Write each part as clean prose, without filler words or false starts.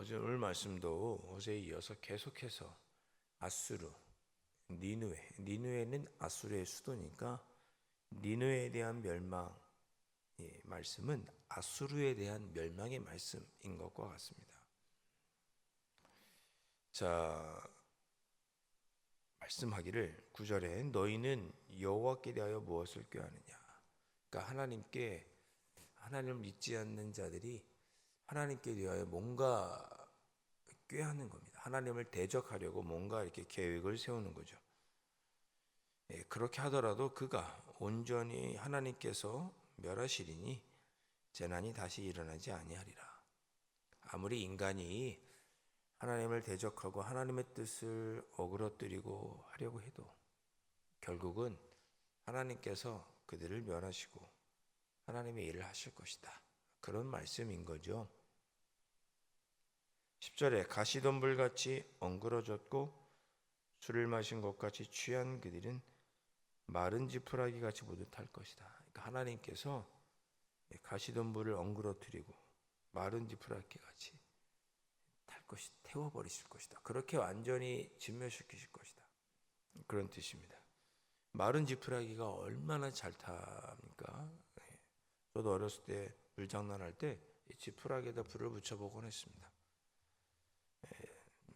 오늘 말씀도 어제에 이어서 계속해서 아수르, 니누에는 아수르의 수도니까 니누에 대한 멸망, 말씀은 아수르에 대한 멸망의 말씀인 것과 같습니다. 자, 말씀하기를 9절에 너희는 여호와께 대하여 무엇을 꾀하느냐. 그러니까 하나님을 믿지 않는 자들이 하나님께 대하여 뭔가 꾀하는 겁니다. 하나님을 대적하려고 뭔가 이렇게 계획을 세우는 거죠. 그렇게 하더라도 그가 온전히 하나님께서 멸하시리니 재난이 다시 일어나지 아니하리라. 아무리 인간이 하나님을 대적하고 하나님의 뜻을 어그러뜨리고 하려고 해도 결국은 하나님께서 그들을 멸하시고 하나님의 일을 하실 것이다. 그런 말씀인 거죠. 10절에 가시덤불같이 엉그러졌고 술을 마신 것 같이 취한 그들은 마른 지푸라기 같이 모두 탈 것이다. 그러니까 하나님께서 가시덤불을 엉그러뜨리고 마른 지푸라기 같이 탈 것이 태워버리실 것이다. 그렇게 완전히 진멸시키실 것이다. 그런 뜻입니다. 마른 지푸라기가 얼마나 잘 탑니까? 저도 어렸을 때 물장난할 때 지푸라기에다 불을 붙여보곤 했습니다.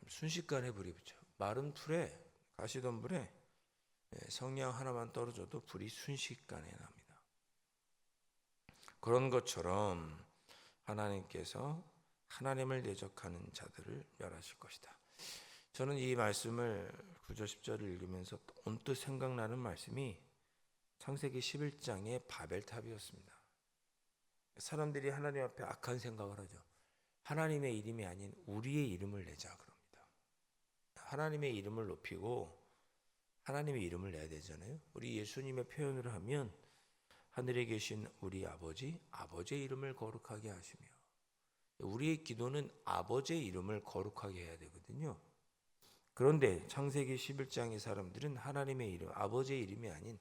순식간에 불이 붙죠. 마른 풀에 가시덤불에 성냥 하나만 떨어져도 불이 순식간에 납니다. 그런 것처럼 하나님께서 하나님을 대적하는 자들을 멸하실 것이다. 저는 이 말씀을 9절 10절을 읽으면서 언뜻 생각나는 말씀이 창세기 11장의 바벨탑이었습니다. 사람들이 하나님 앞에 악한 생각을 하죠. 하나님의 이름이 아닌 우리의 이름을 내자 그럽니다. 하나님의 이름을 높이고 하나님의 이름을 내야 되잖아요. 우리 예수님의 표현으로 하면 하늘에 계신 우리 아버지의 이름을 거룩하게 하시며, 우리의 기도는 아버지의 이름을 거룩하게 해야 되거든요. 그런데 창세기 11장의 사람들은 하나님의 이름, 아버지의 이름이 아닌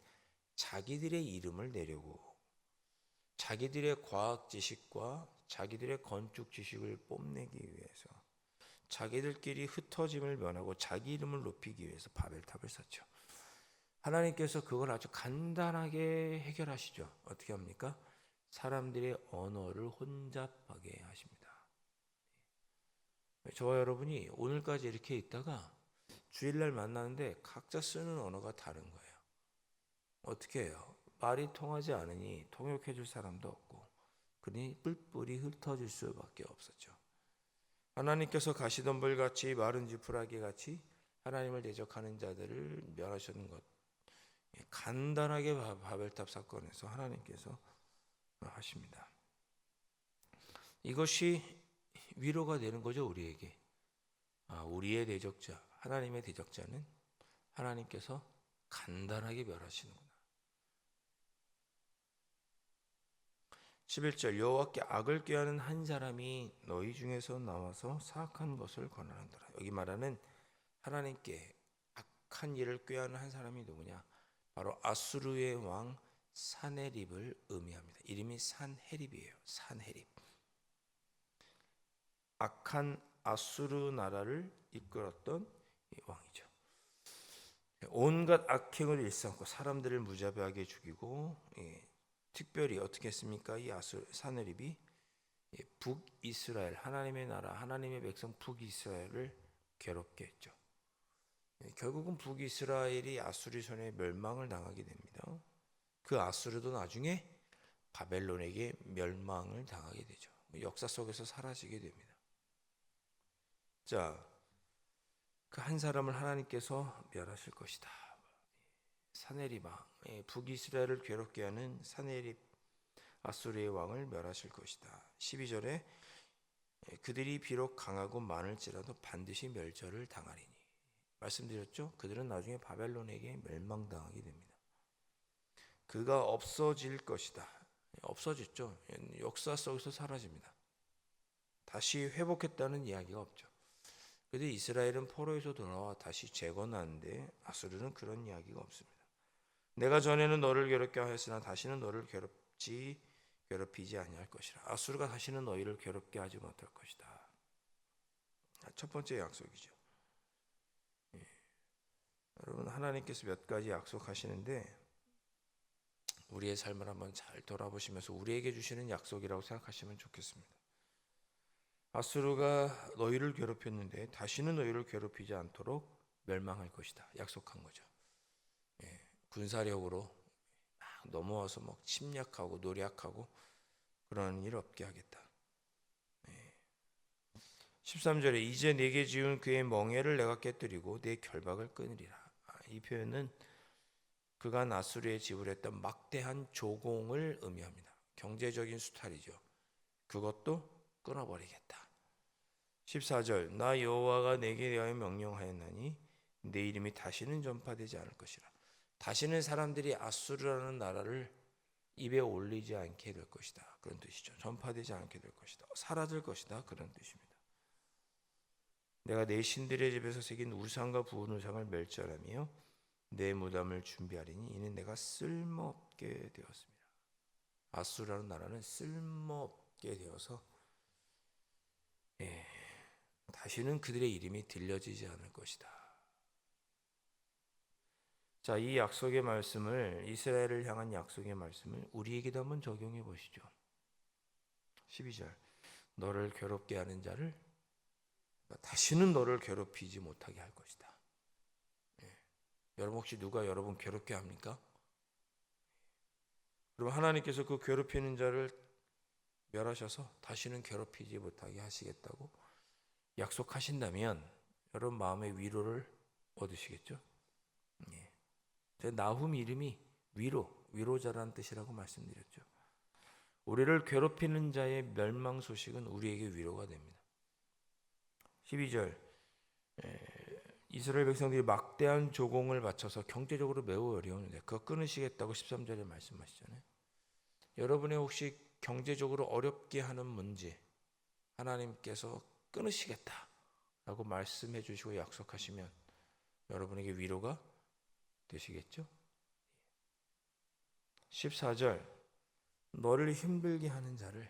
자기들의 이름을 내려고 자기들의 과학 지식과 자기들의 건축 지식을 뽐내기 위해서 자기들끼리 흩어짐을 면하고 자기 이름을 높이기 위해서 바벨탑을 쌓죠. 하나님께서 그걸 아주 간단하게 해결하시죠. 어떻게 합니까? 사람들의 언어를 혼잡하게 하십니다. 저와 여러분이 오늘까지 이렇게 있다가 주일날 만나는데 각자 쓰는 언어가 다른 거예요. 어떻게 해요? 말이 통하지 않으니 통역해 줄 사람도 없고 그러니 뿔뿔이 흩어질 수밖에 없었죠. 하나님께서 가시덤불같이 마른 지푸라기같이 하나님을 대적하는 자들을 멸하시는 것, 간단하게 바벨탑 사건에서 하나님께서 하십니다. 이것이 위로가 되는 거죠, 우리에게. 우리의 대적자, 하나님의 대적자는 하나님께서 간단하게 멸하시는구나. 11절 여호와께 악을 꾀하는 한 사람이 너희 중에서 나와서 사악한 것을 권하는도다. 여기 말하는 하나님께 악한 일을 꾀하는 한 사람이 누구냐? 바로 아수르의 왕 사네립을 의미합니다. 이름이 산헤립이에요. 산헤립. 악한 아수르 나라를 이끌었던 왕이죠. 온갖 악행을 일삼고 사람들을 무자비하게 죽이고, 특별히 어떻게 했습니까? 이 사네립이 북이스라엘, 하나님의 나라, 하나님의 백성 북이스라엘을 괴롭게 했죠. 결국은 북이스라엘이 아수르 손에 멸망을 당하게 됩니다. 그 아수르도 나중에 바벨론에게 멸망을 당하게 되죠. 역사 속에서 사라지게 됩니다. 자, 그 한 사람을 하나님께서 멸하실 것이다. 사네립 왕, 북이스라엘을 괴롭게 하는 사네립 아수르의 왕을 멸하실 것이다. 12절에 그들이 비록 강하고 많을지라도 반드시 멸절을 당하리니. 말씀드렸죠? 그들은 나중에 바벨론에게 멸망당하게 됩니다. 그가 없어질 것이다. 없어졌죠. 역사 속에서 사라집니다. 다시 회복했다는 이야기가 없죠. 그런데 이스라엘은 포로에서 돌아와 다시 재건하는데 아수르는 그런 이야기가 없습니다. 내가 전에는 너를 괴롭게 하였으나 다시는 너를 괴롭히지 아니할 것이라. 아수르가 다시는 너희를 괴롭게 하지 못할 것이다. 첫 번째 약속이죠. 여러분, 하나님께서 몇 가지 약속하시는데 우리의 삶을 한번 잘 돌아보시면서 우리에게 주시는 약속이라고 생각하시면 좋겠습니다. 아수르가 너희를 괴롭혔는데 다시는 너희를 괴롭히지 않도록 멸망할 것이다. 약속한 거죠. 군사력으로 막 넘어와서 막 침략하고 노략하고 그런 일 없게 하겠다. 13절에 이제 네게 지은 그의 멍에를 내가 깨뜨리고 네 결박을 끊으리라. 이 표현은 그가 아수르에 지불했던 막대한 조공을 의미합니다. 경제적인 수탈이죠. 그것도 끊어버리겠다. 14절 나 여호와가 내게 대하여 명령하였나니 내 이름이 다시는 전파되지 않을 것이라. 다시는 사람들이 아수르라는 나라를 입에 올리지 않게 될 것이다. 그런 뜻이죠. 전파되지 않게 될 것이다. 사라질 것이다. 그런 뜻입니다. 내가 내 신들의 집에서 새긴 우상과 부은 우상을 멸절하며 내 무덤을 준비하리니 이는 내가 쓸모없게 되었습니다. 아수르라는 나라는 쓸모없게 되어서 다시는 그들의 이름이 들려지지 않을 것이다. 자, 이 약속의 말씀을, 이스라엘을 향한 약속의 말씀을 우리에게도 한번 적용해 보시죠. 12절 너를 괴롭게 하는 자를 다시는 너를 괴롭히지 못하게 할 것이다. 여러분 혹시 누가 여러분 괴롭게 합니까? 그럼 하나님께서 그 괴롭히는 자를 멸하셔서 다시는 괴롭히지 못하게 하시겠다고 약속하신다면 여러분 마음의 위로를 얻으시겠죠? 제 나훔 이름이 위로자라는 뜻이라고 말씀드렸죠. 우리를 괴롭히는 자의 멸망 소식은 우리에게 위로가 됩니다. 12절 이스라엘 백성들이 막대한 조공을 바쳐서 경제적으로 매우 어려운데 그거 끊으시겠다고 13절에 말씀하시잖아요. 여러분의 혹시 경제적으로 어렵게 하는 문제 하나님께서 끊으시겠다라고 말씀해 주시고 약속하시면 여러분에게 위로가 되시겠죠? 14절 너를 힘들게 하는 자를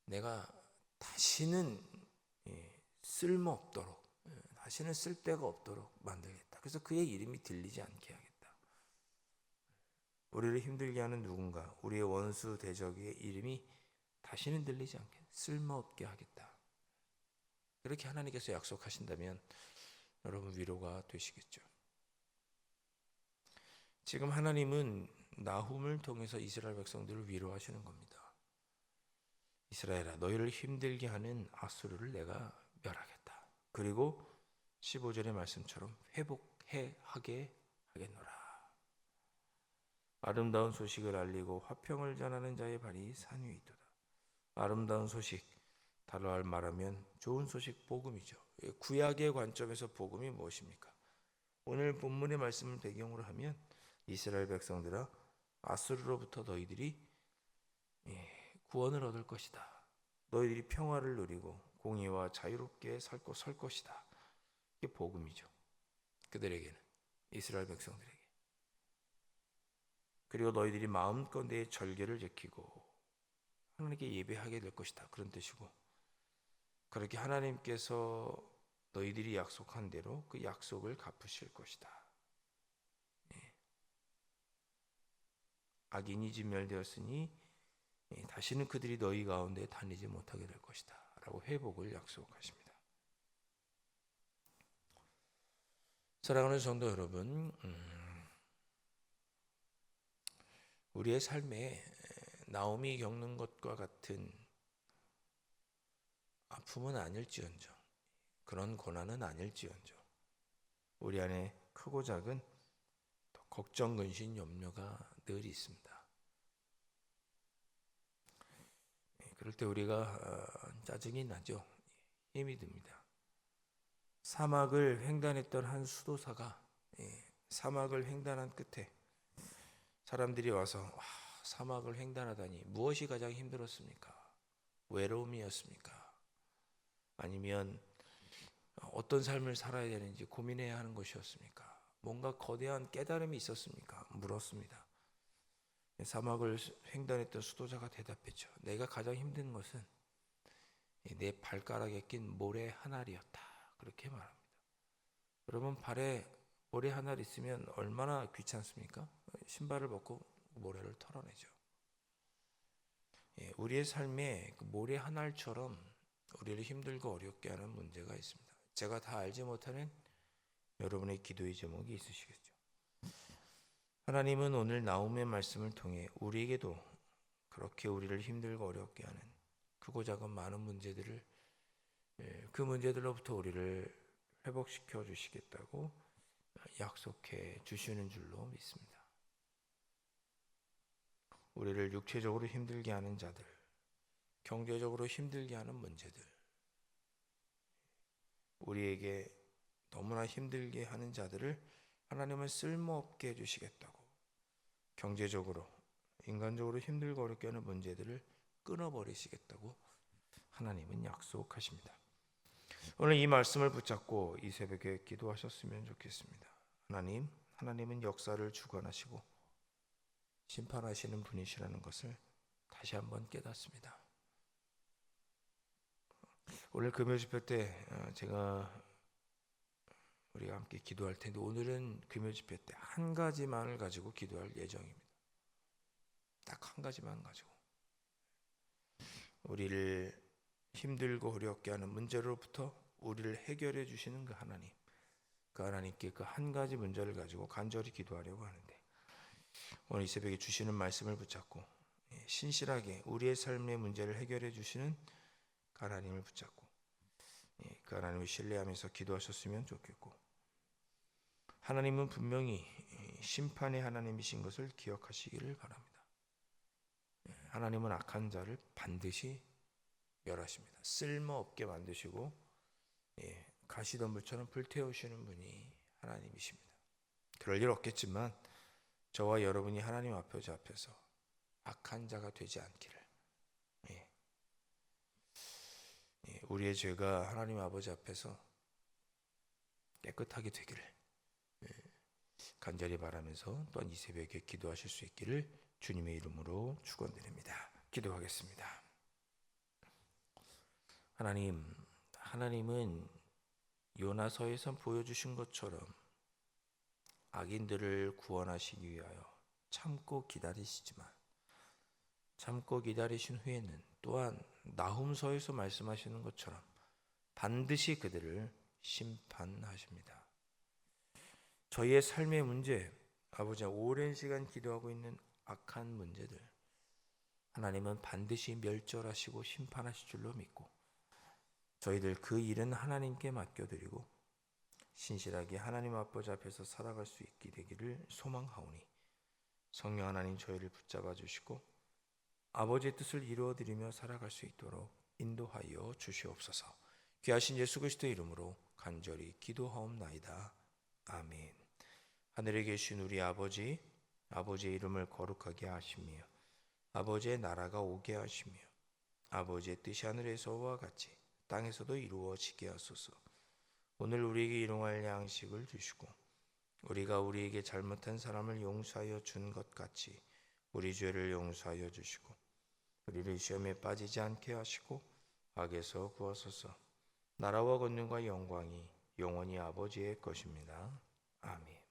내가 다시는 쓸모없도록 다시는 쓸데가 없도록 만들겠다. 그래서 그의 이름이 들리지 않게 하겠다. 우리를 힘들게 하는 누군가 우리의 원수 대적의 이름이 다시는 들리지 않게 쓸모없게 하겠다. 그렇게 하나님께서 약속하신다면 여러분 위로가 되시겠죠. 지금 하나님은 나훔을 통해서 이스라엘 백성들을 위로하시는 겁니다. 이스라엘아 너희를 힘들게 하는 아수르를 내가 멸하겠다. 그리고 15절의 말씀처럼 회복해 하게 하겠노라. 아름다운 소식을 알리고 화평을 전하는 자의 발이 산 위에 있도다. 아름다운 소식, 다로 말하면 좋은 소식 복음이죠. 구약의 관점에서 복음이 무엇입니까? 오늘 본문의 말씀을 배경으로 하면 이스라엘 백성들아 아수르로부터 너희들이 구원을 얻을 것이다. 너희들이 평화를 누리고 공의와 자유롭게 설 것이다. 이게 복음이죠. 그들에게는 이스라엘 백성들에게. 그리고 너희들이 마음껏 내 절개를 지키고 하나님께 예배하게 될 것이다. 그런 뜻이고 그렇게 하나님께서 너희들이 약속한 대로 그 약속을 갚으실 것이다. 악인이 진멸되었으니 다시는 그들이 너희 가운데 다니지 못하게 될 것이다 라고 회복을 약속하십니다. 사랑하는 성도 여러분, 우리의 삶에 나옴이 겪는 것과 같은 아픔은 아닐지언정 그런 고난은 아닐지언정 우리 안에 크고 작은 걱정, 근심, 염려가 늘 있습니다. 그럴 때 우리가 짜증이 나죠. 힘이 듭니다. 사막을 횡단했던 한 수도사가 사막을 횡단한 끝에 사람들이 와서 사막을 횡단하다니 무엇이 가장 힘들었습니까? 외로움이었습니까? 아니면 어떤 삶을 살아야 되는지 고민해야 하는 것이었습니까? 뭔가 거대한 깨달음이 있었습니까? 물었습니다. 사막을 횡단했던 수도자가 대답했죠. 내가 가장 힘든 것은 내 발가락에 낀 모래 한 알이었다. 그렇게 말합니다. 여러분, 발에 모래 하나 있으면 얼마나 귀찮습니까? 신발을 벗고 모래를 털어내죠. 우리의 삶에 그 모래 한 알처럼 우리를 힘들고 어렵게 하는 문제가 있습니다. 제가 다 알지 못하는 여러분의 기도의 제목이 있으시겠죠. 하나님은 오늘 나홈의 말씀을 통해 우리에게도 그렇게 우리를 힘들고 어렵게 하는 크고 작은 많은 문제들을, 그 문제들로부터 우리를 회복시켜 주시겠다고 약속해 주시는 줄로 믿습니다. 우리를 육체적으로 힘들게 하는 자들, 경제적으로 힘들게 하는 문제들, 우리에게 너무나 힘들게 하는 자들을 하나님은 쓸모없게 해주시겠다고, 경제적으로, 인간적으로 힘들고 어렵게 하는 문제들을 끊어버리시겠다고 하나님은 약속하십니다. 오늘 이 말씀을 붙잡고 이 새벽에 기도하셨으면 좋겠습니다. 하나님은 역사를 주관하시고 심판하시는 분이시라는 것을 다시 한번 깨닫습니다. 오늘 금요 집회 때 우리가 함께 기도할 텐데, 오늘은 금요 집회 때 한 가지만을 가지고 기도할 예정입니다. 딱 한 가지만 가지고 우리를 힘들고 어렵게 하는 문제로부터 우리를 해결해 주시는 그 하나님께 그 한 가지 문제를 가지고 간절히 기도하려고 하는데, 오늘 이 새벽에 주시는 말씀을 붙잡고 신실하게 우리의 삶의 문제를 해결해 주시는 그 하나님을 붙잡고 그 하나님을 신뢰하면서 기도하셨으면 좋겠고, 하나님은 분명히 심판의 하나님이신 것을 기억하시기를 바랍니다. 하나님은 악한 자를 반드시 멸하십니다. 쓸모없게 만드시고 가시덤불처럼 불태우시는 분이 하나님이십니다. 그럴 일 없겠지만 저와 여러분이 하나님 앞에서 악한 자가 되지 않기를, 우리의 죄가 하나님 아버지 앞에서 깨끗하게 되기를 간절히 바라면서 또한 이 새벽에 기도하실 수 있기를 주님의 이름으로 축원드립니다. 기도하겠습니다. 하나님은 요나서에서 보여주신 것처럼 악인들을 구원하시기 위하여 참고 기다리시지만, 참고 기다리신 후에는 또한 나홈서에서 말씀하시는 것처럼 반드시 그들을 심판하십니다. 저희의 삶의 문제, 아버지, 오랜 시간 기도하고 있는 악한 문제들, 하나님은 반드시 멸절하시고 심판하실 줄로 믿고, 저희들 그 일은 하나님께 맡겨드리고 신실하게 하나님 아버지 앞에서 살아갈 수 있게 되기를 소망하오니, 성령 하나님 저희를 붙잡아 주시고 아버지의 뜻을 이루어드리며 살아갈 수 있도록 인도하여 주시옵소서. 귀하신 예수 그리스도의 이름으로 간절히 기도하옵나이다. 아멘. 하늘에 계신 우리 아버지, 아버지의 이름을 거룩하게 하시며 아버지의 나라가 오게 하시며 아버지의 뜻이 하늘에서와 같이 땅에서도 이루어지게 하소서. 오늘 우리에게 일용할 양식을 주시고 우리가 우리에게 잘못한 사람을 용서하여 준 것 같이 우리 죄를 용서하여 주시고 우리를 시험에 빠지지 않게 하시고 악에서 구하소서. 나라와 권능과 영광이 영원히 아버지의 것입니다. 아멘.